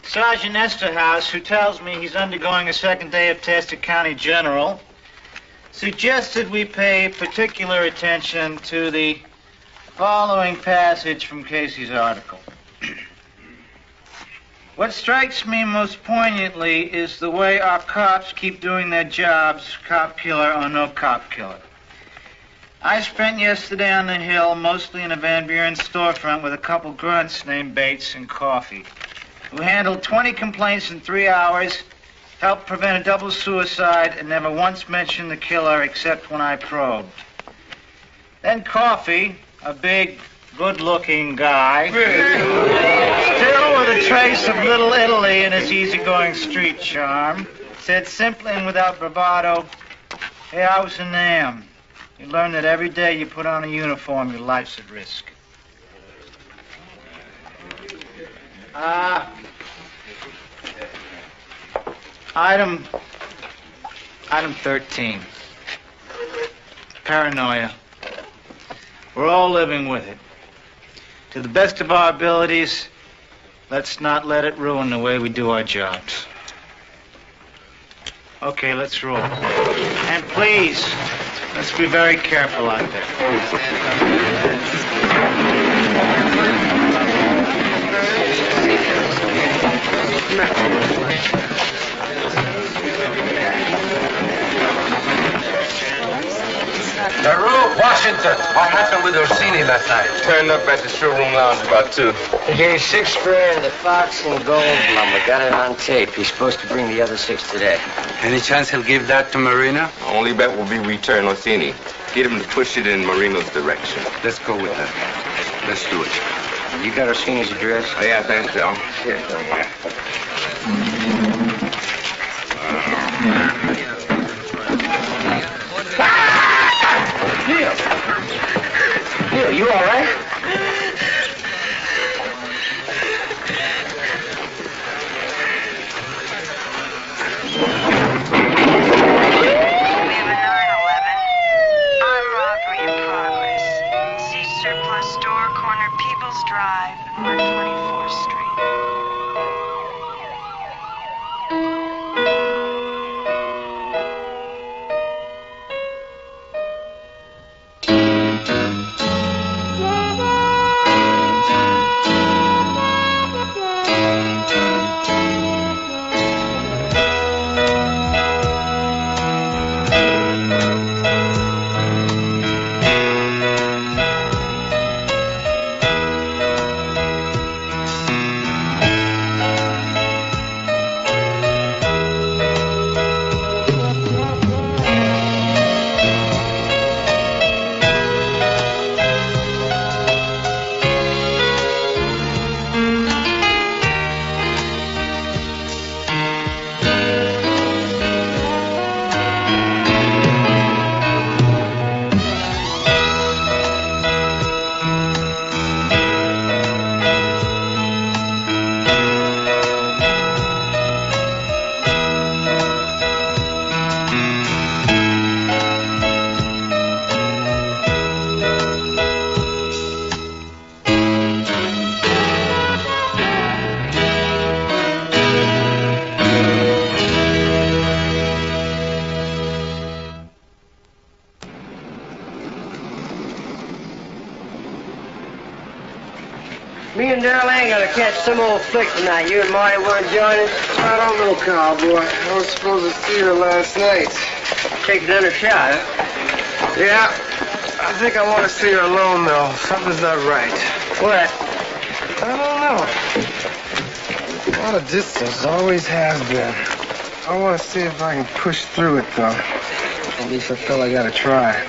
Sergeant Esterhouse, who tells me he's undergoing a second day of test at County General, suggested we pay particular attention to the following passage from Casey's article. What strikes me most poignantly is the way our cops keep doing their jobs, cop killer or no cop killer. I spent yesterday on the Hill, mostly in a Van Buren storefront with a couple grunts named Bates and Coffee, who handled 20 complaints in 3 hours, helped prevent a double suicide, and never once mentioned the killer except when I probed. Then Coffee, a big, good-looking guy, still with a trace of Little Italy in his easygoing street charm, said simply and without bravado, "Hey, I was in Nam. You learn that every day you put on a uniform, your life's at risk." Item 13. Paranoia. We're all living with it. To the best of our abilities, let's not let it ruin the way we do our jobs. Okay, let's roll. And please, let's be very careful out there. Washington, what happened with Orsini last night? Turned up at the showroom lounge about 2. He gave $6 grand to Fox and Gold Lumber. Got it on tape. He's supposed to bring the other 6 today. Any chance he'll give that to Marina? Only bet will be return Orsini. Get him to push it in Marino's direction. Let's go with that. Let's do it. You got Orsini's address? Oh, yeah, thanks, Bill. Here. Neil, you all right? Drive, North 24th Street. Me and Daryl ain't gonna catch some old flick tonight. You and Marty want to join us? I don't know, cowboy. I was supposed to see her last night. Take another shot, huh? Yeah. I think I want to see her alone, though. Something's not right. What? I don't know. A lot of distance. Always has been. I want to see if I can push through it, though. At least I feel I gotta try.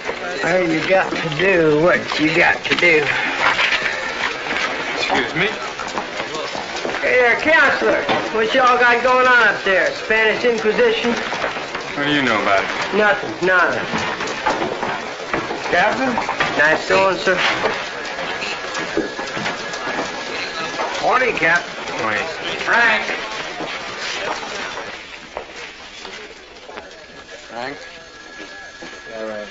Well, you got to do what you got to do. Excuse me? Hey there, counselor. What y'all got going on up there? Spanish Inquisition? What do you know about it? Nothing, nada. Captain? Nice going, sir. Morning, Cap. Morning. Frank. Frank? Yeah, right.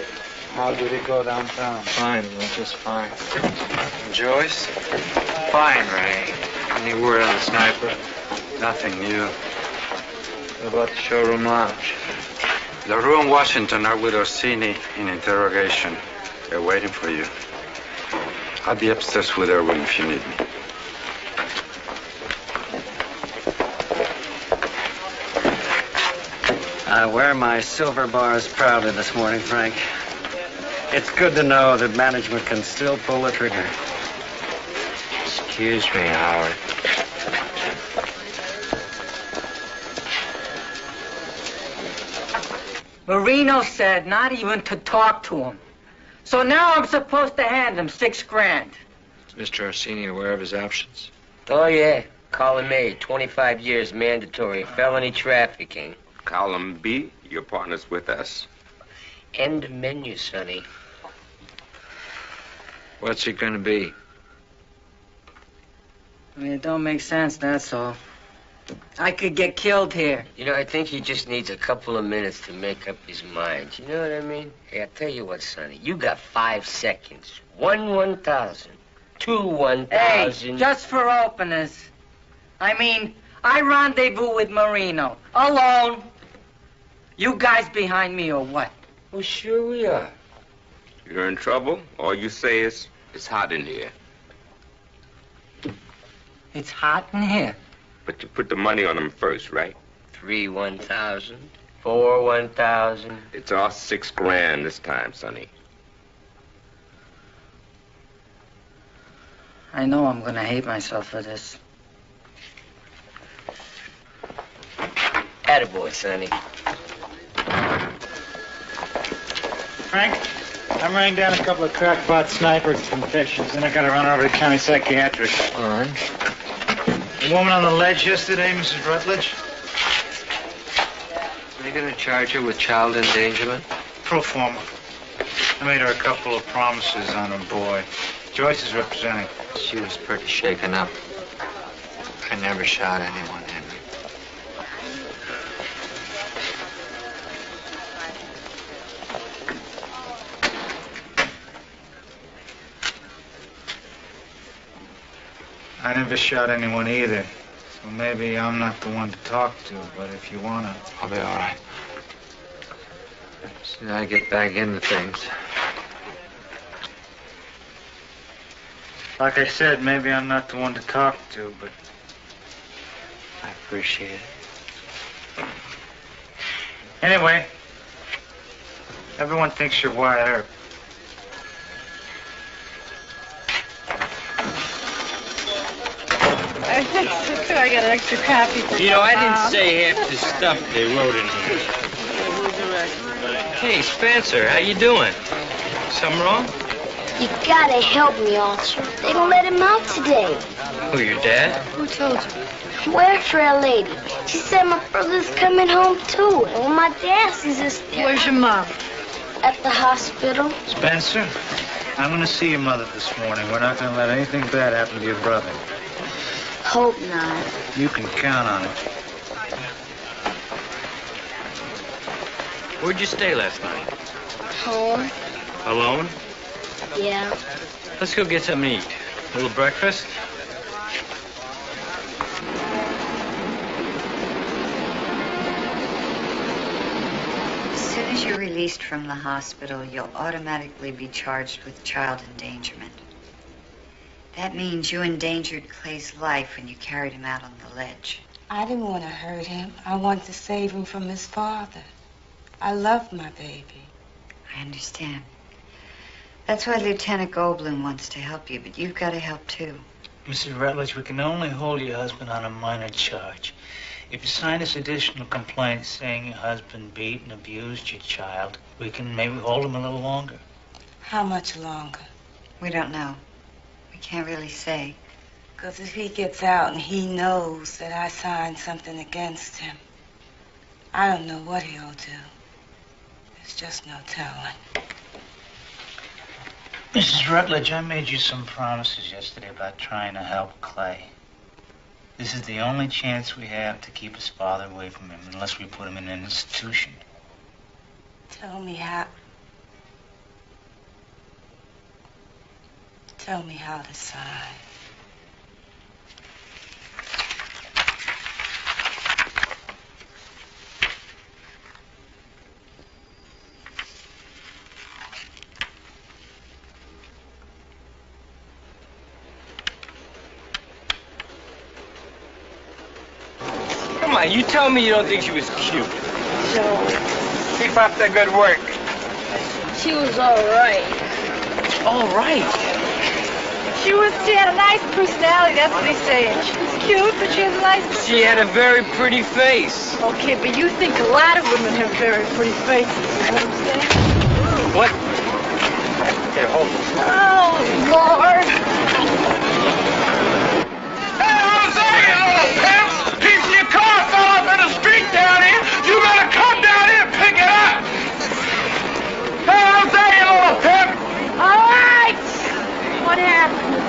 How did it go downtown? Fine, well, just fine. Joyce? Fine, Ray. Any word on the sniper? Nothing new. What about the showroom lounge? LaRue and Washington are with Orsini in interrogation. They're waiting for you. I'll be upstairs with Erwin if you need me. I wear my silver bars proudly this morning, Frank. It's good to know that management can still pull the trigger. Excuse me, Howard. Marino said not even to talk to him. So now I'm supposed to hand him $6 grand. Is Mr. Orsini aware of his absence? Oh, yeah. Column A, 25 years mandatory, felony trafficking. Column B, your partner's with us. End of menu, Sonny. What's it gonna be? I mean, it don't make sense, that's all. I could get killed here. You know, I think he just needs a couple of minutes to make up his mind. You know what I mean? Hey, I tell you what, Sonny. You got 5 seconds. 1,000. 2 1,000. Hey, just for openers. I mean, I rendezvous with Marino. Alone. You guys behind me or what? Well, sure we are. You're in trouble? All you say is, it's hot in here. It's hot in here. But you put the money on them first, right? 3 1,000. 4 1,000. It's all $6 grand this time, Sonny. I know I'm gonna hate myself for this. Attaboy, Sonny. Frank, I'm writing down a couple of crackpot sniper confessions, and I gotta run over to county psychiatrist. All right. The woman on the ledge yesterday, Mrs. Rutledge? Are you gonna charge her with child endangerment? Pro forma. I made her a couple of promises on her boy. Joyce is representing. She was pretty shaken up. I never shot anyone, Henry. I never shot anyone either. So maybe I'm not the one to talk to, but if you wanna... I'll be all right. Soon I get back into things. Like I said, maybe I'm not the one to talk to, but... I appreciate it. Anyway, everyone thinks you're Wyatt Earp. Could I get an extra copy for You know, I didn't say half the stuff they wrote in here. Hey, Spencer, how you doing? Something wrong? You gotta help me, officer. They don't let him out today. Who, your dad? Who told you? Welfare lady. She said my brother's coming home too. And when my dad sees us there... Where's your mom? At the hospital. Spencer, I'm gonna see your mother this morning. We're not gonna let anything bad happen to your brother. Hope not. You can count on it. Where'd you stay last night? Home? Alone? Yeah. Let's go get something to eat. A little breakfast? As soon as you're released from the hospital, you'll automatically be charged with child endangerment. That means you endangered Clay's life when you carried him out on the ledge. I didn't want to hurt him. I wanted to save him from his father. I loved my baby. I understand. That's why Lieutenant Goldblum wants to help you, but you've got to help too. Mrs. Rutledge, we can only hold your husband on a minor charge. If you sign this additional complaint saying your husband beat and abused your child, we can maybe hold him a little longer. How much longer? We don't know. We can't really say. Because if he gets out and he knows that I signed something against him, I don't know what he'll do. There's just no telling. Mrs. Rutledge, I made you some promises yesterday about trying to help Clay. This is the only chance we have to keep his father away from him unless we put him in an institution. Tell me how to sign. you tell me you don't think she was cute. So, Keep up the good work. She was all right. All right. She had a nice personality, that's what he's saying. She was cute, but she has a nice personality. She had a very pretty face. Okay, but you think a lot of women have very pretty faces, you know what I'm saying? What? Here, hold this. Oh, Lord. Hey, Jose, you little pimp! Piece of your car fell off in the street down here. You better come down here and pick it up. Hey, Jose, you little pimp! All right. What happened?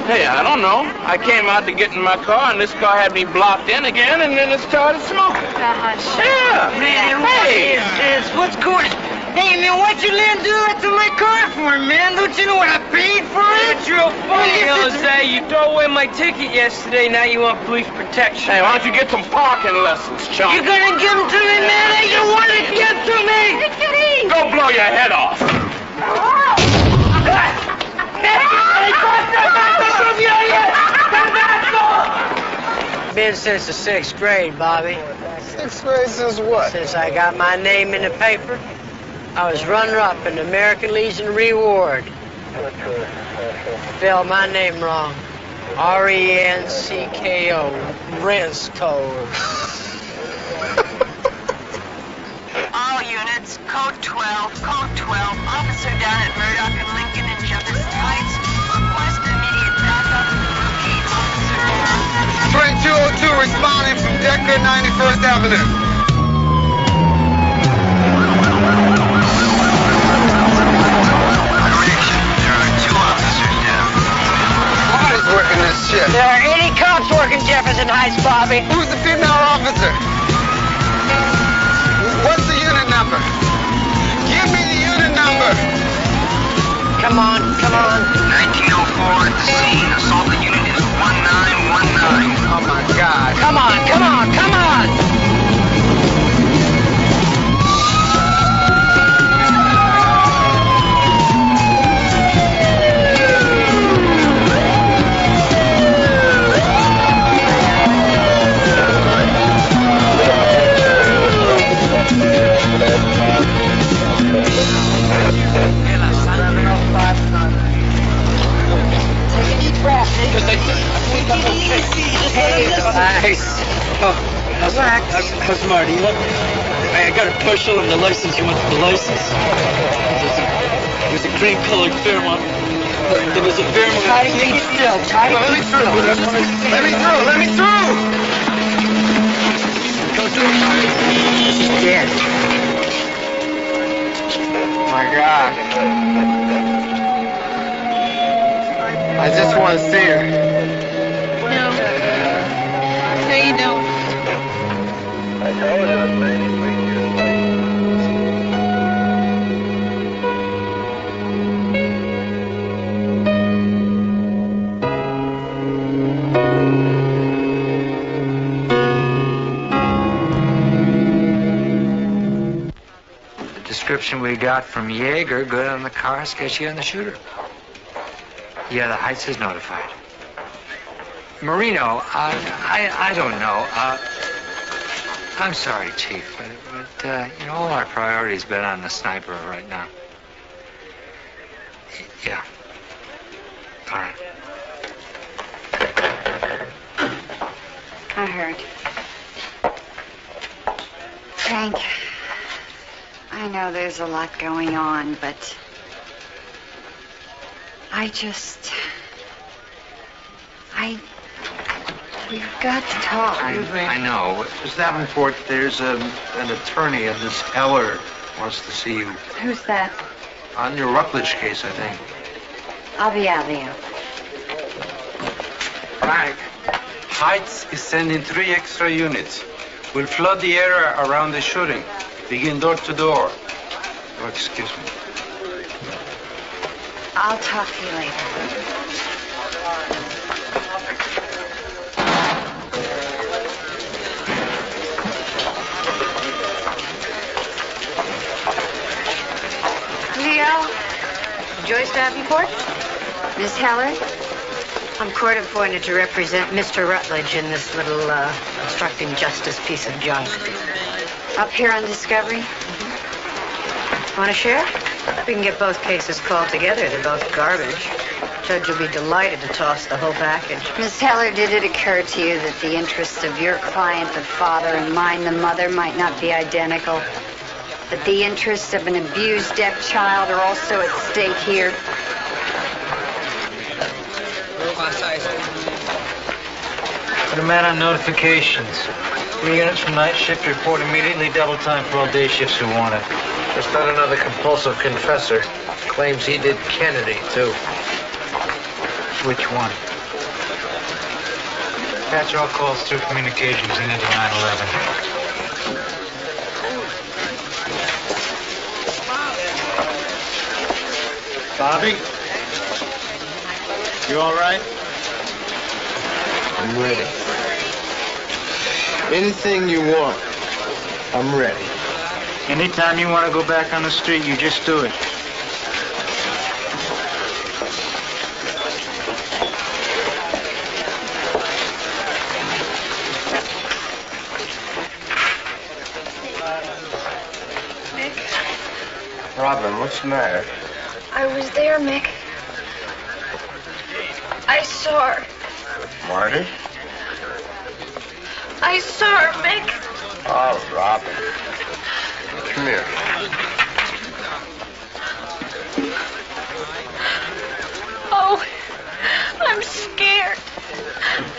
Hey, I don't know. I came out to get in my car, and this car had me blocked in again, and then it started smoking. Gosh. Yeah. Man, Hey. what is this? What's going on? Hey, man, what'd you let him do that to my car for, man? Don't you know what I paid for it? It's real funny, Jose. You threw away my ticket yesterday, now you want police protection. Hey, why don't you get some parking lessons, chump? You gonna give him to me, man? Hey, you want to give him to me? Go blow your head off. Been since the 6th grade, Bobby. 6th grade since what? Since I got my name in the paper, I was runner-up in the American Legion Reward. Spelled my name wrong. R-E-N-C-K-O. Rensco. All units, code 12, code 12. Officer down at Murdoch and Lincoln in Jefferson Heights. Request immediate backup. Repeat, officer. 2202 responding from Decker, 91st Avenue. Working this shift. There are 80 cops working Jefferson Heights, Bobby. Who's the female officer? What's the unit number? Give me the unit number. Come on, come on. 1904 at the scene. Assaulted unit is 1919. Oh my God. Come on, come on, come on. How's Marty? Look, I got a partial on the license. You want the license? There's a cream-colored Fairmont. There was a Fairmont. Try to keep still. Try to keep still. Let me through. Let me through. She's dead. Oh my God. I just want to see her. No. No, you don't. The description we got from Yeager, good on the car, sketchy on the shooter. Yeah, the Heights is notified. Marino, I don't know. I'm sorry, Chief, but you know, all our priority's been on the sniper right now. Yeah. All right. I heard. Frank, I know there's a lot going on, but we've got to talk. I know. Miss Davenport, there's an attorney, and Miss Heller wants to see you. Who's that? On your Rutledge case, I think. I'll be out there. Frank, Heights is sending 3 extra units. We'll flood the area around the shooting. Begin door to door. Oh, excuse me. I'll talk to you later. Leo? Joyce Davenport? Miss Heller? I'm court appointed to represent Mr. Rutledge in this little obstructing justice piece of junk. Up here on Discovery? Want to share? We can get both cases called together. They're both garbage. Judge will be delighted to toss the whole package. Miss Heller, did it occur to you that the interests of your client, the father, and mine, the mother, might not be identical? That the interests of an abused deaf child are also at stake here? Put a man on notifications. 3 units from night shift report immediately, double time for all day shifts who want it. There's not another compulsive confessor. Claims he did Kennedy, too. Which one? Patch all calls through communications and into 911. Bobby? You all right? I'm ready. Anything you want, I'm ready. Anytime you want to go back on the street, you just do it. Robin, what's the matter? I was there, Mick. I saw her. Marty? I saw her, Mick. Oh, Robin. Come here. Oh, I'm scared.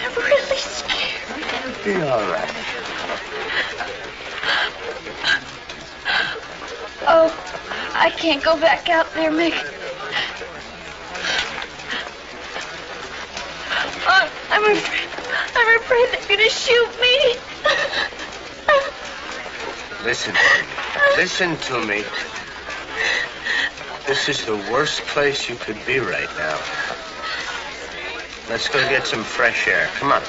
I'm really scared. Be all right. Oh, I can't go back out there, Mick. I'm afraid they're gonna shoot me. Listen to me. This is the worst place you could be right now. Let's go get some fresh air. Come on.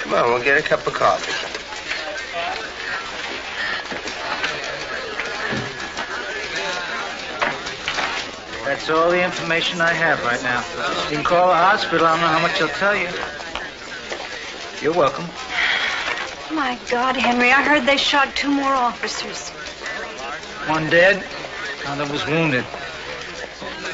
Come on, we'll get a cup of coffee. That's all the information I have right now. You can call the hospital. I don't know how much they'll tell you. You're welcome. My God, Henry, I heard they shot 2 more officers. One dead, another was wounded.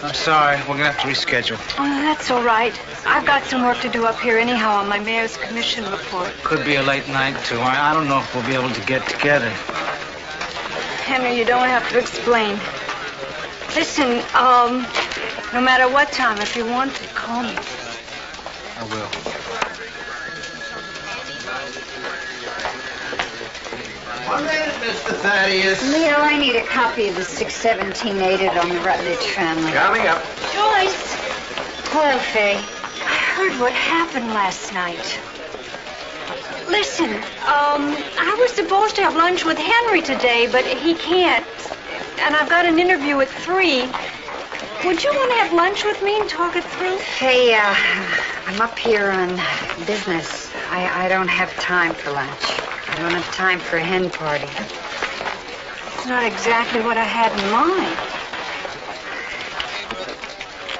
I'm sorry, we're gonna have to reschedule. Oh, that's all right. I've got some work to do up here anyhow on my mayor's commission report. Could be a late night, too. I don't know if we'll be able to get together. Henry, you don't have to explain. Listen, no matter what time, if you want to, call me. I will. One minute, Mr. Thaddeus. Leo, I need a copy of the 617 aided on the Rutledge family. Coming up. Joyce! Hello, Faye. I heard what happened last night. Listen, I was supposed to have lunch with Henry today, but he can't. And I've got an interview at 3. Would you want to have lunch with me and talk it through? Hey, I'm up here on business. I don't have time for lunch. I don't have time for a hen party. It's not exactly what I had in mind.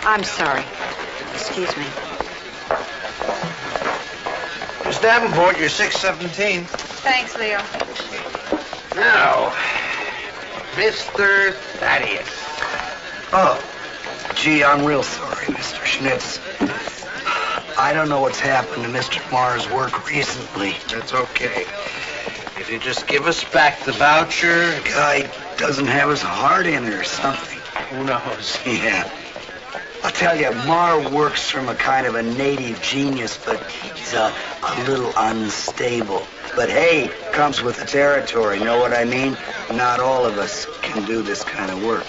I'm sorry. Excuse me. Miss Davenport, you're 617. Thanks, Leo. Now, Mr. Thaddeus. Oh, gee, I'm real sorry, Mr. Schnitz. I don't know what's happened to Mr. Marr's work recently. That's okay. If you just give us back the voucher... The guy doesn't have his heart in it or something. Who knows? Yeah. I'll tell you, Marr works from a kind of a native genius, but he's a little unstable. But hey, comes with the territory, know what I mean? Not all of us can do this kind of work.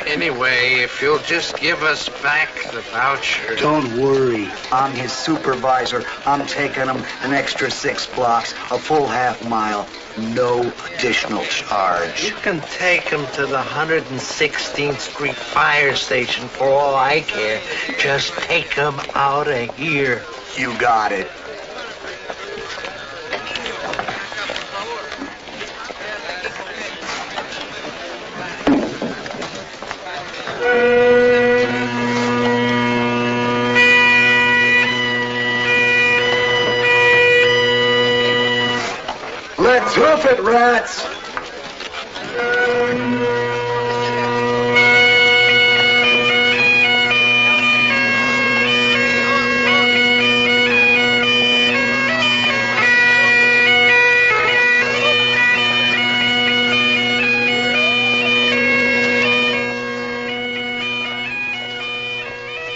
Anyway, if you'll just give us back the voucher... Don't worry. I'm his supervisor. I'm taking him an extra 6 blocks, a full half-mile, no additional charge. You can take him to the 116th Street Fire Station for all I care. Just take him out of here. You got it. Let's hoof it, rats!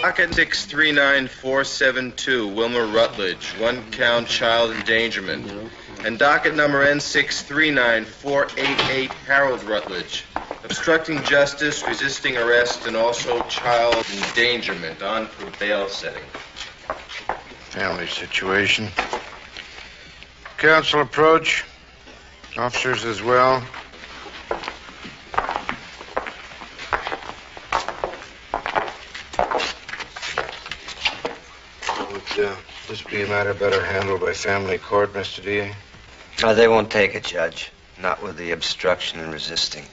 Docket 639472, Wilmer Rutledge, 1-count child endangerment. And docket number N639488, Harold Rutledge, obstructing justice, resisting arrest, and also child endangerment on for bail setting. Family situation. Counsel approach. Officers as well. Would this be a matter better handled by family court, Mr. D.A.? They won't take it, Judge. Not with the obstruction and resisting.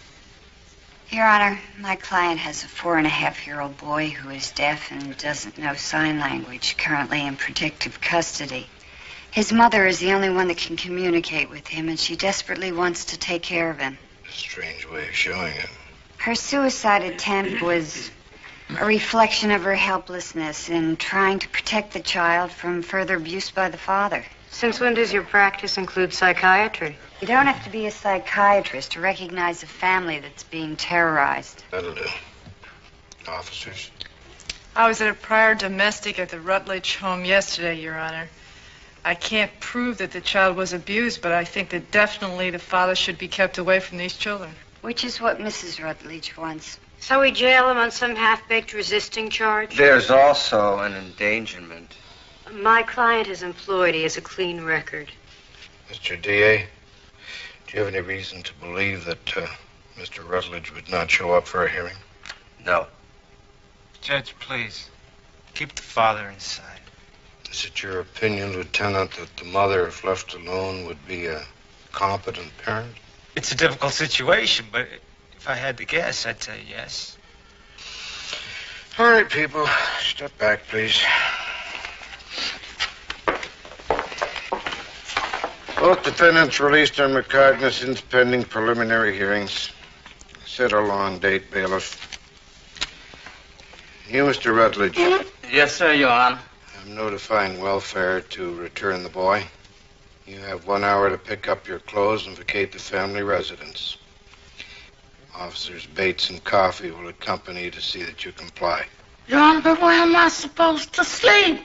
Your Honor, my client has a 4.5-year-old boy who is deaf and doesn't know sign language, currently in protective custody. His mother is the only one that can communicate with him, and she desperately wants to take care of him. A strange way of showing it. Her suicide attempt was a reflection of her helplessness in trying to protect the child from further abuse by the father. Since when does your practice include psychiatry? You don't have to be a psychiatrist to recognize a family that's being terrorized. That'll do. Officers? I was at a prior domestic at the Rutledge home yesterday, Your Honor. I can't prove that the child was abused, but I think that definitely the father should be kept away from these children. Which is what Mrs. Rutledge wants. So we jail him on some half-baked resisting charge? There's also an endangerment. My client is employed. He has a clean record. Mr. D.A., do you have any reason to believe that Mr. Rutledge would not show up for a hearing? No. Judge, please, keep the father inside. Is it your opinion, Lieutenant, that the mother, if left alone, would be a competent parent? It's a difficult situation, but if I had to guess, I'd say yes. All right, people. Step back, please. Both defendants released on recognizance pending preliminary hearings. Set a long date, bailiff. You, Mr. Rutledge. Yes, sir, Your Honor. I'm notifying welfare to return the boy. You have 1 hour to pick up your clothes and vacate the family residence. Officers Bates and Coffey will accompany you to see that you comply. Your Honor, but where am I supposed to sleep?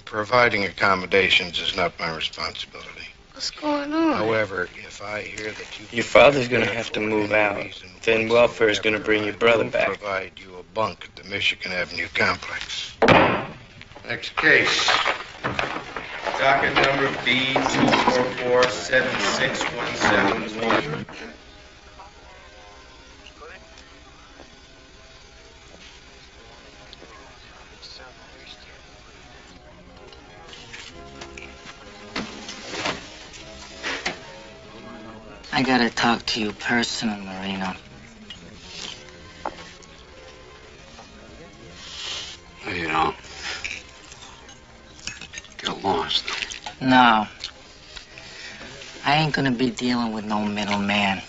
Providing accommodations is not my responsibility. What's going on? However, if I hear that you... Your father's gonna have to move out. Then welfare is gonna bring your brother will back. Provide you a bunk at the Michigan Avenue complex. Next case. Docket number B2447617. I gotta talk to you personally, Marino. No, you don't. Get lost. No. I ain't gonna be dealing with no middleman.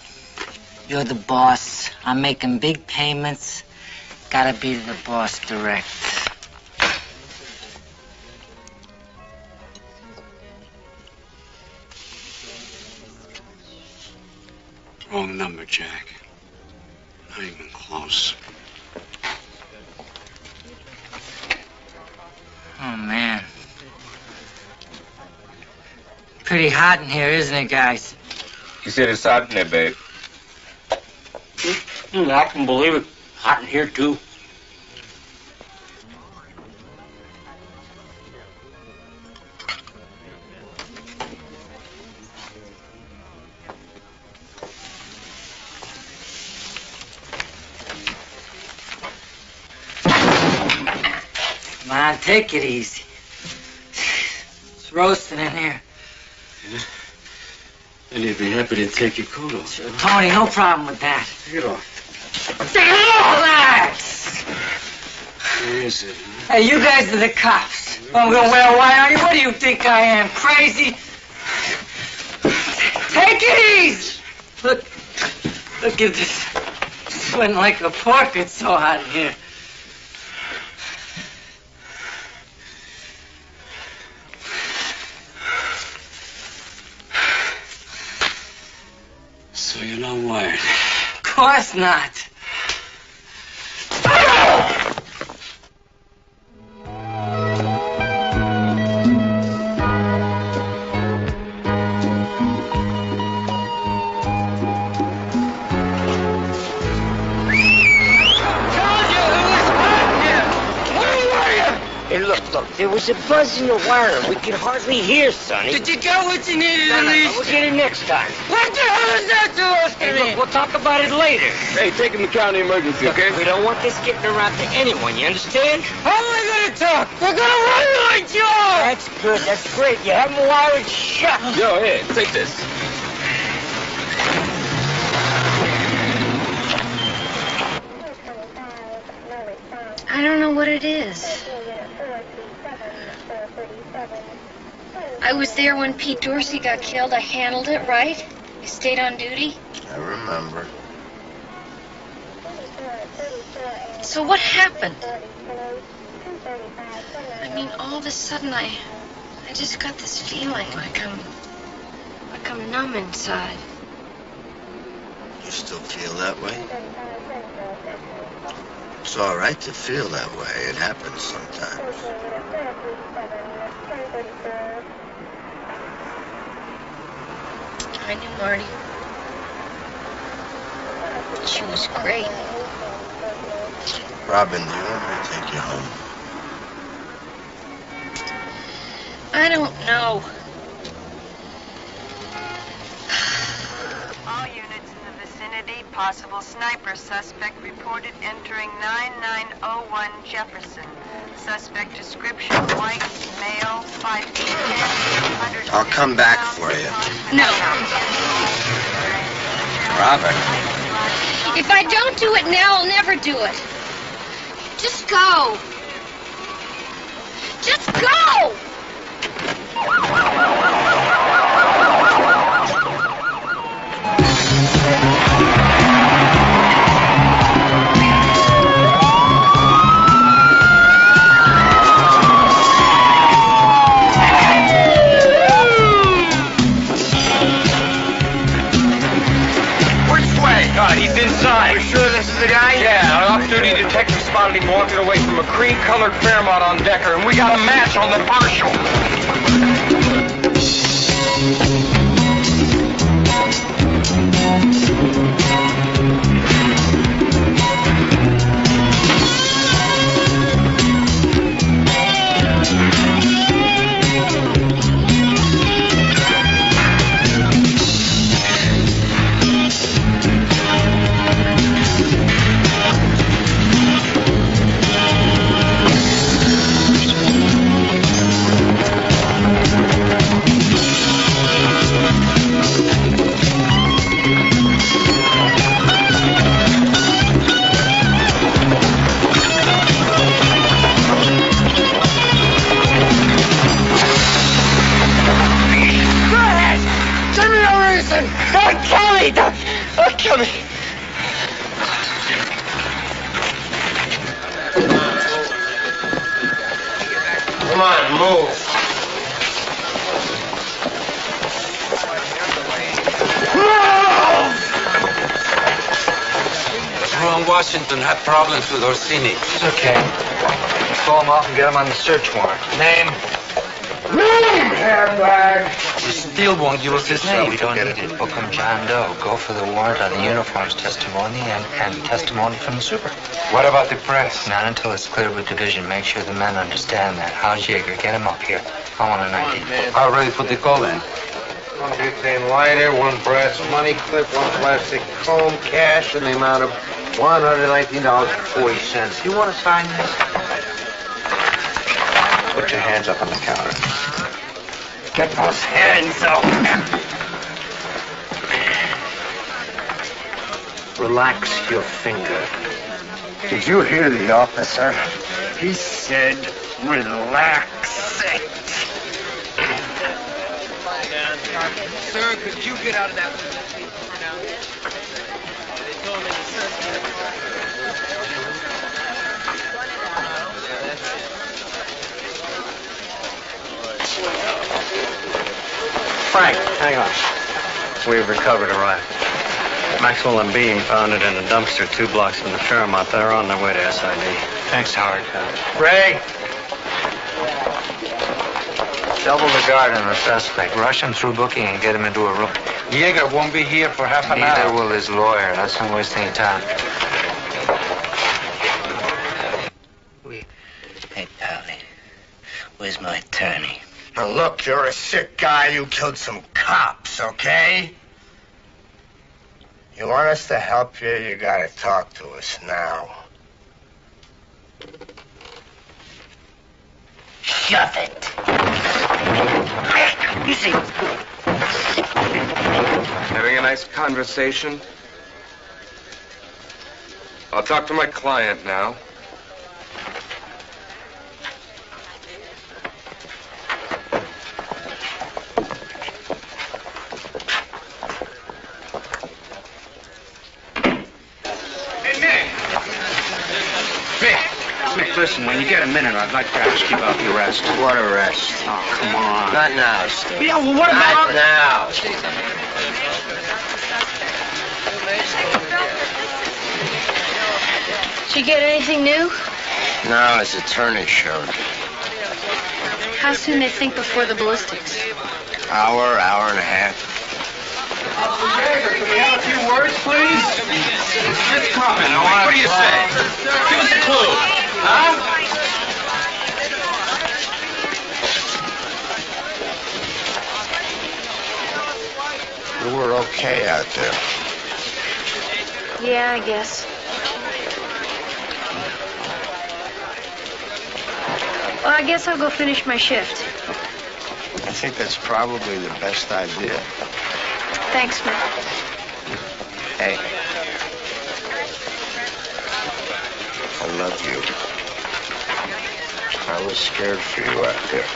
You're the boss. I'm making big payments. Gotta be the boss direct. Wrong number, Jack. Not even close. Oh, man. Pretty hot in here, isn't it, guys? You said it's hot in there, babe. I can believe it. Hot in here, too. Come on, take it easy. It's roasting in here. Yeah? Then you'd be happy to take your coat off. Sure, Tony, no problem with that. Take it off. Relax! Where is it? Hey, you guys are the cops. I'm gonna wear a wire on you? What do you think I am, crazy? Take Jeez! Look at this. Sweating like a pork. It's so hot in here. So you're not wired? Of course not. Hey, look, there was a buzz in the wire. We could hardly hear, Sonny. Did you get what you needed, No, Elise? we'll get it next time. What the hell is that to us, Hey, look, we'll talk about it later. Hey, take him to county emergency, okay? We don't want this getting around to anyone, you understand? How am I gonna talk? They're gonna run my jaw! That's good, that's great. You have them wired shut. Yo, here, take this. I don't know what it is. I was there when Pete Dorsey got killed. I handled it, right? I stayed on duty. I remember. So what happened? I mean, all of a sudden, I just got this feeling like I'm numb inside. You still feel that way? It's all right to feel that way. It happens sometimes. I knew Marty. She was great. Robin, do you want me to take you home? I don't know. All units in the vicinity, possible sniper suspect reported entering 9901 Jefferson. Suspect description, white, male, 5 feet 10, 100. I'll come back for you. No. Robin. If I don't do it now, I'll never do it. Just go. Just go! He's inside. You sure this is the guy? Yeah, an off-duty detective spotted him walking away from a cream-colored Fairmont on Decker, and we got a match on the partial. Don't kill me. Come on, move. Ron Washington had problems with Orsini. It's okay. Call him off and get him on the search warrant. Name? Handbag. You still won't give us his name. We don't need it. Book him John Doe. Go for the warrant on the uniforms testimony and testimony from the super. What about the press? Not until it's cleared with division. Make sure the men understand that. How's Jaeger? Get him up here. I want an ID. I already put the call in. 1 butane lighter, 1 brass money clip, 1 plastic comb, cash in the amount of $119.40. You want to sign this? Put your hands up on the counter. Get those hands up. Relax your finger. Did you hear the officer? He said, relax it. Sir, could you get out of that window seat for now? They told me to search the car. Frank, hang on. We've recovered a rifle. Maxwell and Beam found it in a dumpster 2 blocks from the Fairmont. They're on their way to SID. Thanks, Howard. Ray! Double the guard on the suspect. Rush him through booking and get him into a room. Yeager won't be here for half an hour. Neither will his lawyer. Let's not waste any time. Hey, Pally, where's my attorney? Now, look, you're a sick guy. You killed some cops, okay? You want us to help you, you gotta talk to us now. Shove it. You see. Having a nice conversation? I'll talk to my client now. Nick, listen, when you get a minute, I'd like to ask you about the arrest. What arrest? Oh, come on. Not now, Steve. Yeah, well, what about... Not now. Did you get anything new? No, his attorney showed. How soon they think before the ballistics? Hour and a half. Can we have a few words, please? Let's comment. What do you say? Give us a clue. Huh? You were okay out there. Yeah, I guess. Well, I guess I'll go finish my shift. I think that's probably the best idea. Thanks, Matt. Hey. I love you. I was scared for you out there.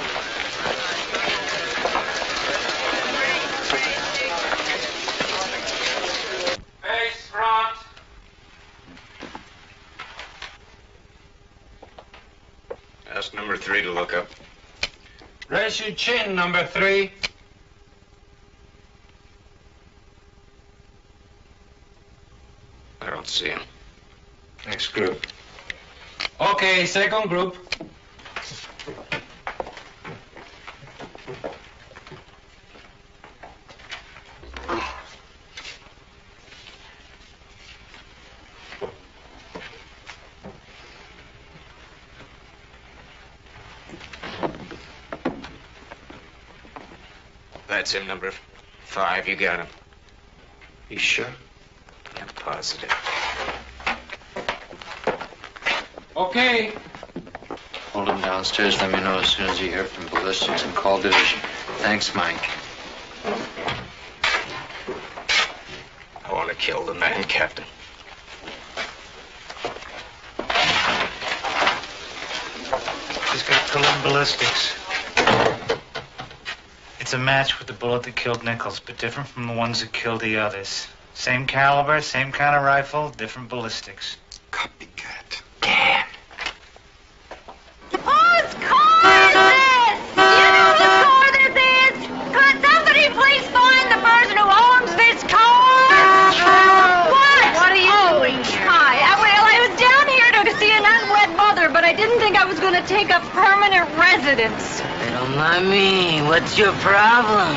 Face front. Ask number 3 to look up. Raise your chin, number 3. I don't see him. Next group. Okay, second group. That's him, number 5. You got him. You sure? I'm positive. Okay. Hold him downstairs. Let me know as soon as you hear from ballistics and call division. Thanks, Mike. I want to kill the man, Captain. He's got Colin ballistics. It's a match with the bullet that killed Nichols, but different from the ones that killed the others. Same caliber, same kind of rifle, different ballistics. Copycat. Damn. Whose car is this? Do you know whose car this is? Could somebody please find the person who owns this car? What are you doing? Hi. Well, I was down here to see an unwed mother, but I didn't think I was going to take up permanent residence. Don't mind me. What's your problem?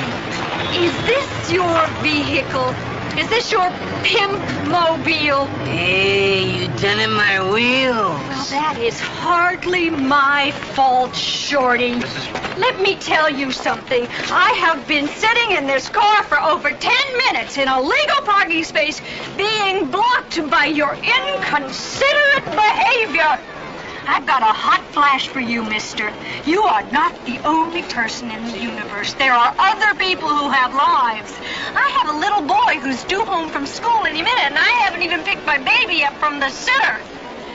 Is this your vehicle? Is this your pimp mobile? Hey, you dented my wheels. Well, that is hardly my fault, Shorty. Let me tell you something. I have been sitting in this car for over 10 minutes in a legal parking space being blocked by your inconsiderate behavior. I've got a hot flash for you, mister. You are not the only person in the universe. There are other people who have lives. I have a little boy who's due home from school any minute, and I haven't even picked my baby up from the sitter.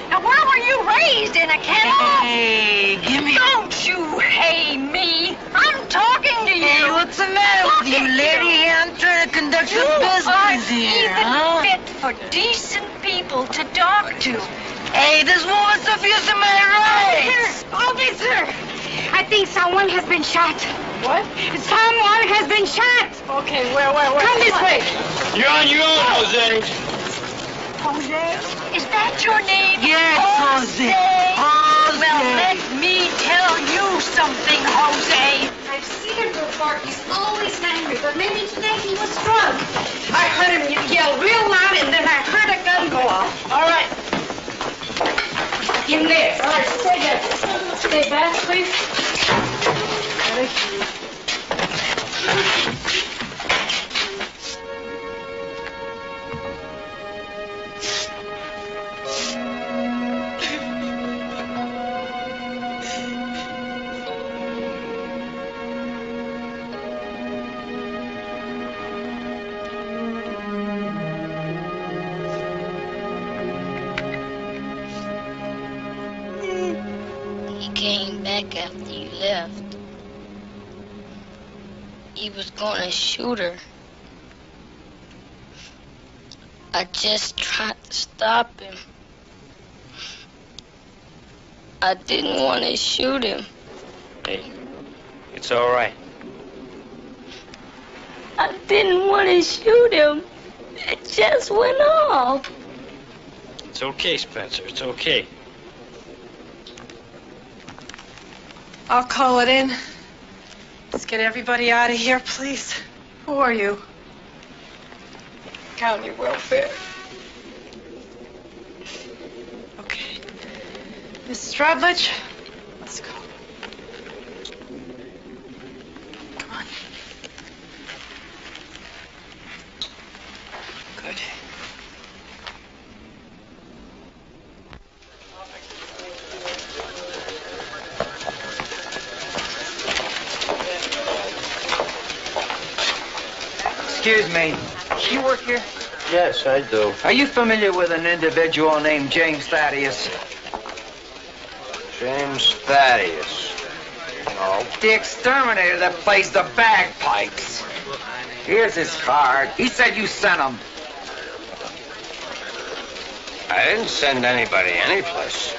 Now, Now, where were you raised? In a kennel? Hey, give me... Don't you hey me. I'm talking to you. Hey, what's the matter with you, lady? I'm trying to conduct some business here, huh? Fit for decent people to talk to. Hey, this woman's abusing my rights. Officer, I think someone has been shot. What? Someone has been shot. Okay, where? Come this way. You're on your own, Jose. Jose? Is that your name? Yes, Jose. Well, let me tell you something, Jose. I've seen him before. He's always angry, but maybe today he was drunk. I heard him yell real loud, and then I heard a gun go off. All right. In there. All right, stay there. Stay back, please. Ready? He came back after you left. He was gonna shoot her. I just tried to stop him. I didn't want to shoot him. Hey, it's all right. I didn't want to shoot him. It just went off. It's okay, Spencer. It's okay. I'll call it in. Let's get everybody out of here, please. Who are you? County welfare. Okay. Mrs. Rutledge, let's go. Come on. Good. Excuse me. You work here? Yes, I do. Are you familiar with an individual named James Thaddeus? James Thaddeus. No. The exterminator that plays the bagpipes. Here's his card. He said you sent him. I didn't send anybody anyplace.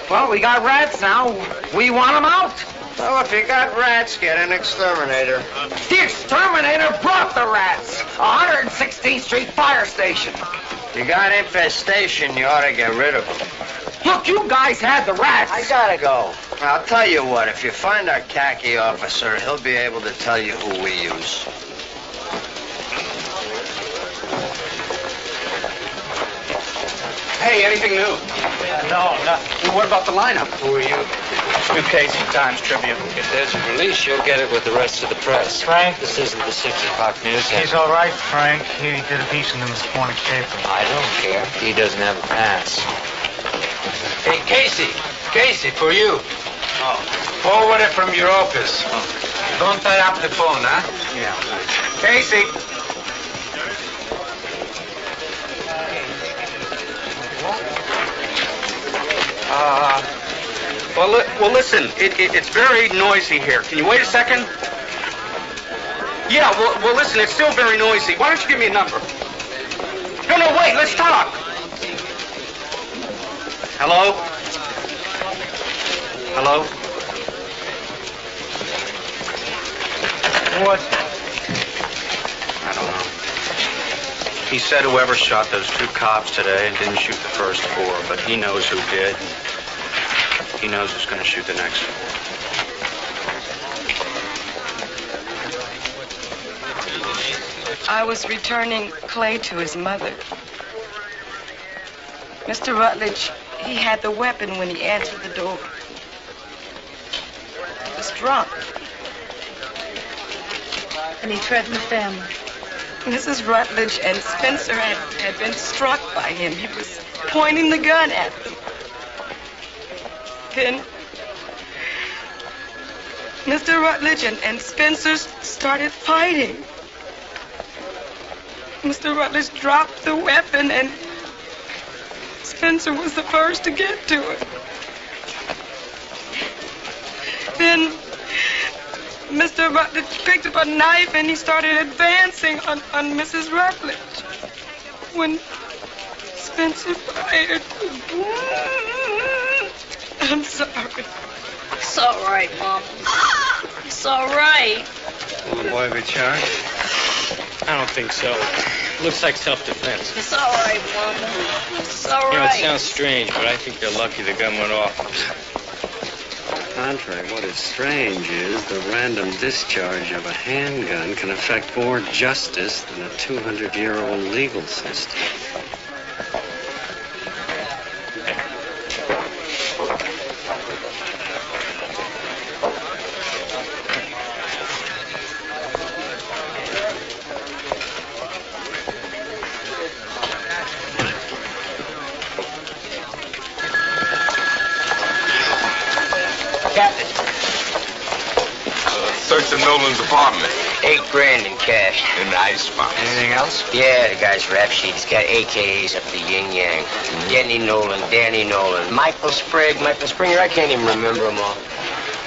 Well, we got rats now. We want them out. Well, if you got rats, get an exterminator. The exterminator brought the rats. 116th Street Fire Station. You got infestation, you ought to get rid of them. Look, you guys had the rats. I gotta go. I'll tell you what, if you find our khaki officer, he'll be able to tell you who we use. Hey, anything new? No, nothing. What about the lineup? Who are you? Stu Casey, Times Tribune. If there's a release, you'll get it with the rest of the press. Frank? This isn't the 6 o'clock news. He's all right, Frank. He did a piece in the this morning's paper. I don't care. He doesn't have a pass. Hey, Casey, for you. Oh. Forward it from your office. Oh. Don't tie up the phone, huh? Yeah. Casey. Well, listen, it's very noisy here. Can you wait a second? Yeah, well, listen, it's still very noisy. Why don't you give me a number? No, wait, let's talk. Hello? Hello? What? I don't know. He said whoever shot those 2 cops today didn't shoot the first 4, but he knows who did. He knows who's going to shoot the next 4. I was returning Clay to his mother. Mr. Rutledge, he had the weapon when he answered the door. He was drunk. And he threatened the family. Mrs. Rutledge and Spencer had been struck by him. He was pointing the gun at them. Then Mr. Rutledge and Spencer started fighting. Mr. Rutledge dropped the weapon and Spencer was the first to get to it. Then Mr. Rutledge picked up a knife and he started advancing on Mrs. Rutledge. When Spencer fired. I'm sorry. It's all right, Mom. It's all right. Will the boy be charged? I don't think so. Looks like self-defense. It's all right, Mom. It's all You know, it right. sounds strange, but I think they're lucky the gun went off. On the contrary, what is strange is the random discharge of a handgun can affect more justice than a 200-year-old legal system. Search of Nolan's apartment. $8 grand in cash. In the icebox. Anything else? Yeah, the guy's rap sheet. He's got AKAs up the yin-yang. Denny Nolan, Danny Nolan, Michael Springer, I can't even remember them all.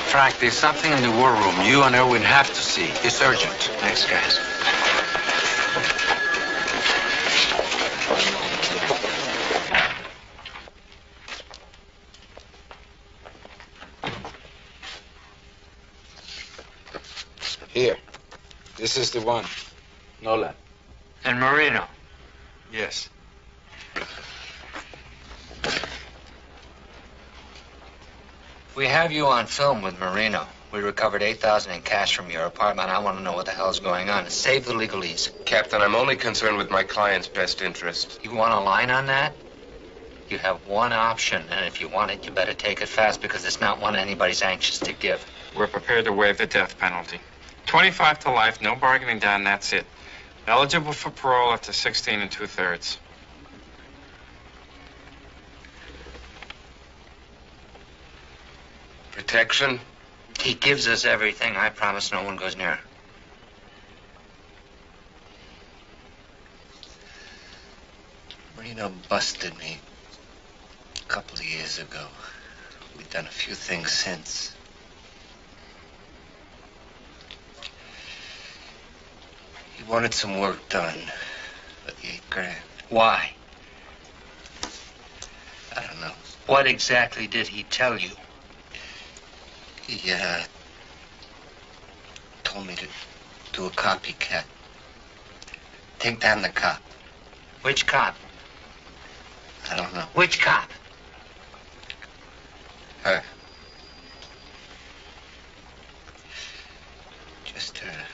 Frank, there's something in the war room you and Erwin have to see. It's urgent. Thanks, guys. Here. This is the one. Nolan. And Marino. Yes. We have you on film with Marino. We recovered $8,000 in cash from your apartment. I want to know what the hell's going on. Save the legalese. Captain, I'm only concerned with my client's best interest. You want a line on that? You have one option, and if you want it, you better take it fast because it's not one anybody's anxious to give. We're prepared to waive the death penalty. 25 to life, no bargaining down, that's it. Eligible for parole after 16 2/3. Protection? He gives us everything. I promise no one goes near. Marino busted me a couple of years ago. We've done a few things since. He wanted some work done for the $8 grand. Why? I don't know. What exactly did he tell you? He, told me to do a copycat. Take down the cop. Which cop? I don't know. Which cop? Her. Just her.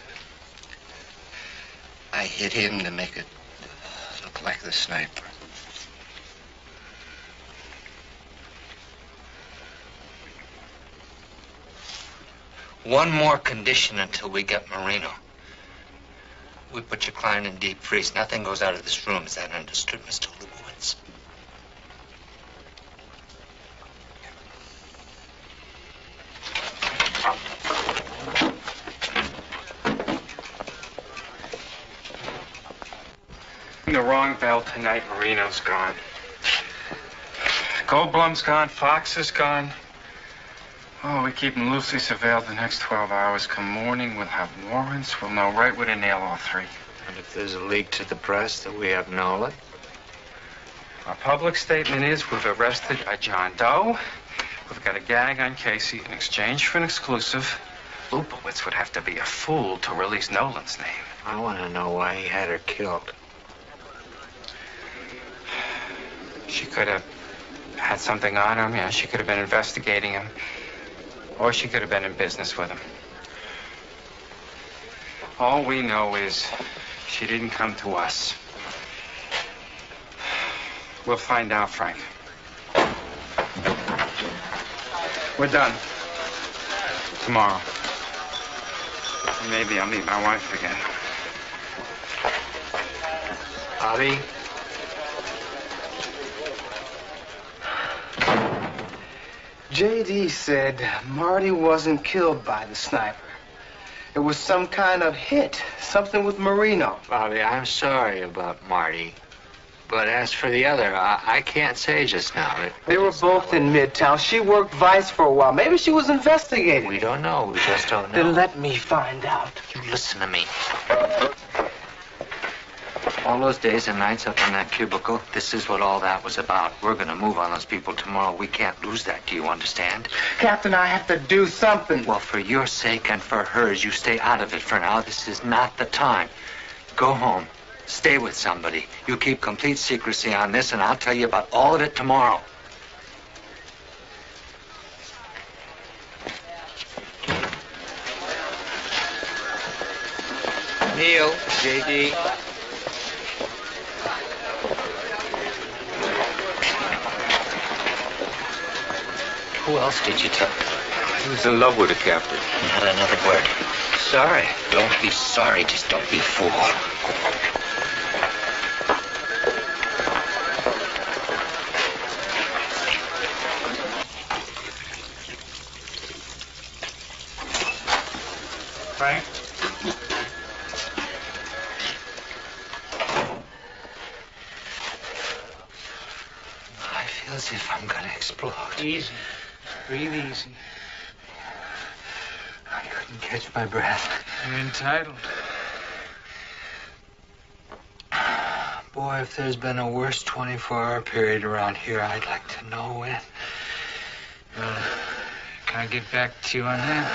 I hit him to make it look like the sniper. One more condition until we get Marino. We put your client in deep freeze. Nothing goes out of this room. Is that understood, Mr. Lubowitz? The wrong bell tonight, Marino's gone. Goldblum's gone, Fox is gone. Oh, we keep them loosely surveilled the next 12 hours. Come morning, we'll have warrants. We'll know right where to nail all three. And if there's a leak to the press that we have Nolan? Our public statement is we've arrested a John Doe. We've got a gag on Casey in exchange for an exclusive. Lubowitz would have to be a fool to release Nolan's name. I want to know why he had her killed. She could have had something on him. Yeah, she could have been investigating him. Or she could have been in business with him. All we know is she didn't come to us. We'll find out, Frank. We're done. Tomorrow. And maybe I'll meet my wife again. Bobby? J.D. said Marty wasn't killed by the sniper. It was some kind of hit, something with Marino. Bobby, I'm sorry about Marty. But as for the other, I can't say just now. They were both in Midtown. She worked Vice for a while. Maybe she was investigating. We don't know. We just don't know. Then let me find out. You listen to me. All those days and nights up in that cubicle, this is what all that was about. We're going to move on those people tomorrow. We can't lose that. Do you understand? Captain, I have to do something. Well, for your sake and for hers, you stay out of it for now. This is not the time. Go home. Stay with somebody. You keep complete secrecy on this, and I'll tell you about all of it tomorrow. Neil, J.D. Who else did you tell? He was in love with the captain. Not another word. Sorry. Don't be sorry. Just don't be a fool. Frank? I feel as if I'm going to explode. Easy. Breathe easy. I couldn't catch my breath. You're entitled. Boy, if there's been a worse 24-hour period around here, I'd like to know when. Can I get back to you on that?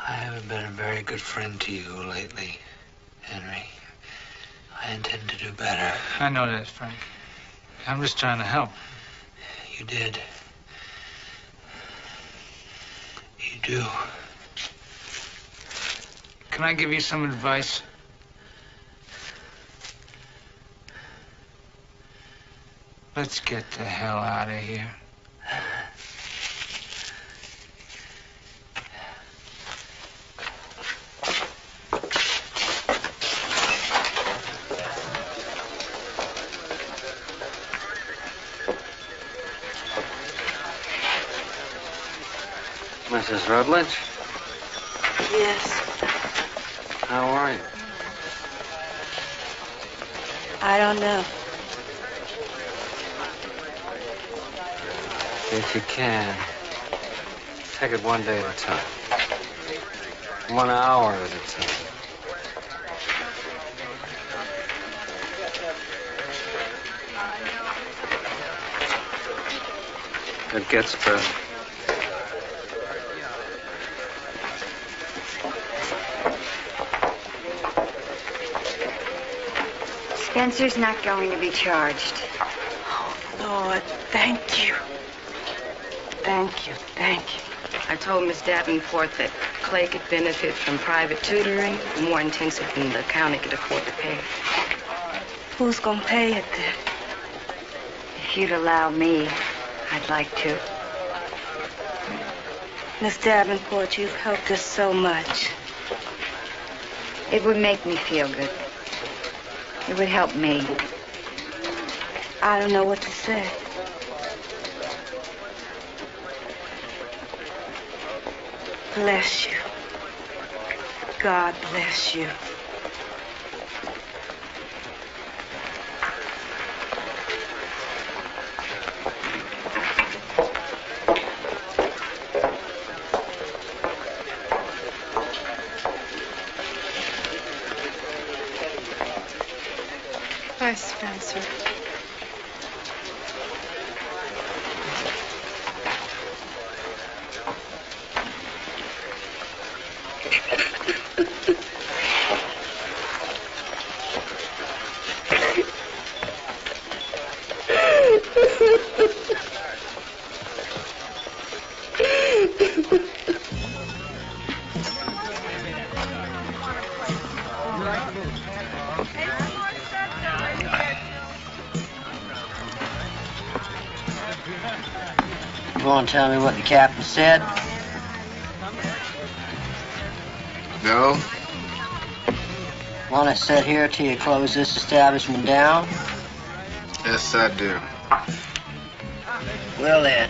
I haven't been a very good friend to you lately, Henry. I intend to do better. I know that, Frank. I'm just trying to help. You did. You do. Can I give you some advice? Let's get the hell out of here. Mrs. Rutledge? Yes. How are you? I don't know. If you can, take it one day at a time. 1 hour at a time. It gets better. Spencer's not going to be charged. Oh, Lord, thank you. Thank you, thank you. I told Miss Davenport that Clay could benefit from private tutoring, more intensive than the county could afford to pay. Who's gonna pay it then? If you'd allow me, I'd like to. Miss Davenport, you've helped us so much. It would make me feel good. It would help me. I don't know what to say. Bless you. God bless you. Bye, Spencer. You want to tell me what the captain said? No? Want to sit here till you close this establishment down? Yes, I do. Well then,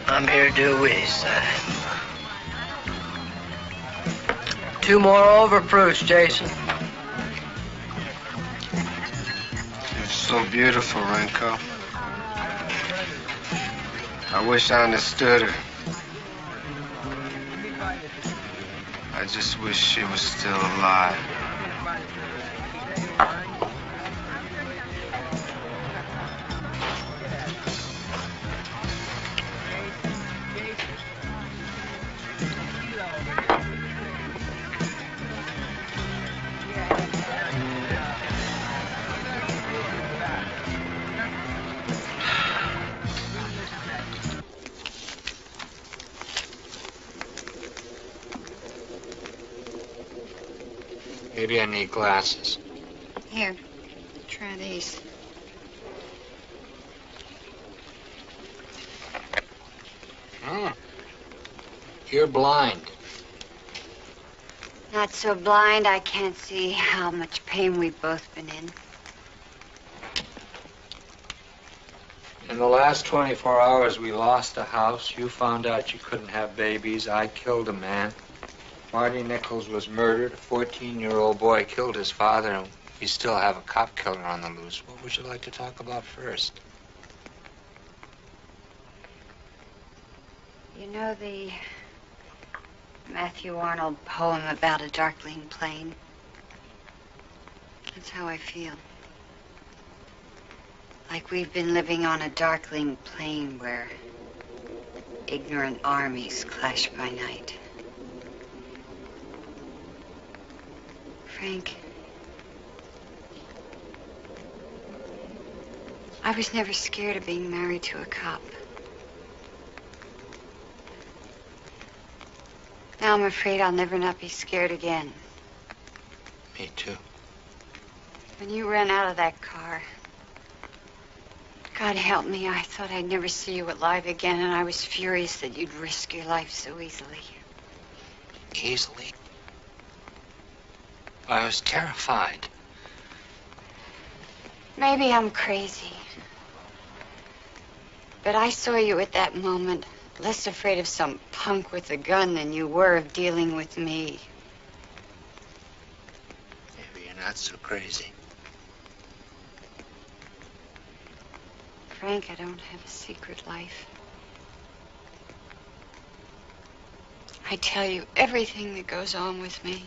I'm here to do with you, son. 2 more overproofs, Jason. You're so beautiful, Renko. I wish I understood her. I just wish she was still alive. Maybe I need glasses. Here, try these. You're blind. Not so blind I can't see how much pain we've both been in. In the last 24 hours, we lost a house. You found out you couldn't have babies. I killed a man. Marty Nichols was murdered. A 14-year-old boy killed his father, and we still have a cop killer on the loose. What would you like to talk about first? You know the Matthew Arnold poem about a darkling plain? That's how I feel. Like we've been living on a darkling plain where ignorant armies clash by night. Frank, I was never scared of being married to a cop. Now I'm afraid I'll never not be scared again. Me too. When you ran out of that car, God help me, I thought I'd never see you alive again, and I was furious that you'd risk your life so easily. Easily? I was terrified. Maybe I'm crazy. But I saw you at that moment less afraid of some punk with a gun than you were of dealing with me. Maybe you're not so crazy. Frank, I don't have a secret life. I tell you everything that goes on with me.